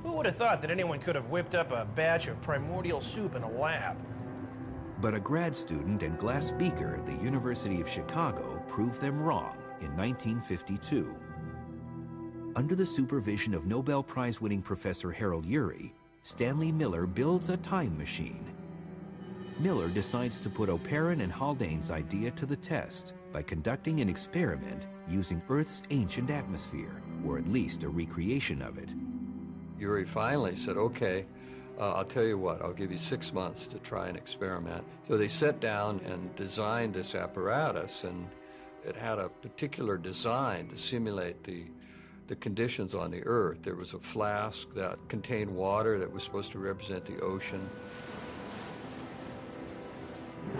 Who would have thought that anyone could have whipped up a batch of primordial soup in a lab? But a grad student and glass beaker at the University of Chicago proved them wrong in 1952. Under the supervision of Nobel Prize-winning Professor Harold Urey, Stanley Miller builds a time machine. Miller decides to put Oparin and Haldane's idea to the test by conducting an experiment using Earth's ancient atmosphere, or at least a recreation of it. Urey finally said, okay, I'll tell you what, I'll give you 6 months to try an experiment. So they sat down and designed this apparatus, and it had a particular design to simulate the conditions on the Earth. There was a flask that contained water that was supposed to represent the ocean.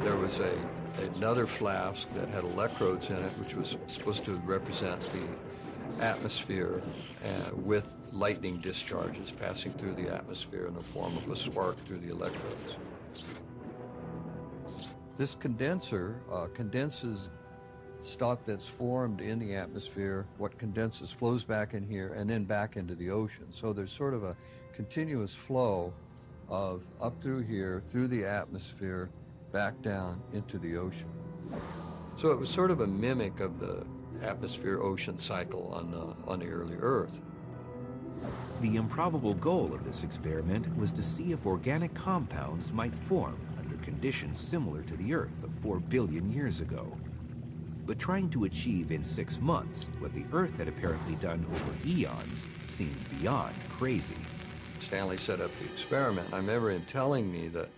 There was another flask that had electrodes in it, which was supposed to represent the atmosphere with lightning discharges passing through the atmosphere in the form of a spark through the electrodes. This condenser condenses stuff that's formed in the atmosphere. What condenses flows back in here and then back into the ocean. So there's sort of a continuous flow of up through here, through the atmosphere, back down into the ocean. So it was sort of a mimic of the atmosphere-ocean cycle on the early Earth. The improbable goal of this experiment was to see if organic compounds might form under conditions similar to the Earth of 4 billion years ago. But trying to achieve in 6 months what the Earth had apparently done over eons seemed beyond crazy. Stanley set up the experiment. I remember him telling me that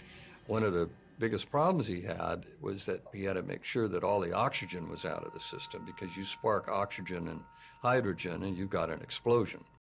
one of the biggest problems he had was that he had to make sure that all the oxygen was out of the system, because you spark oxygen and hydrogen and you've got an explosion.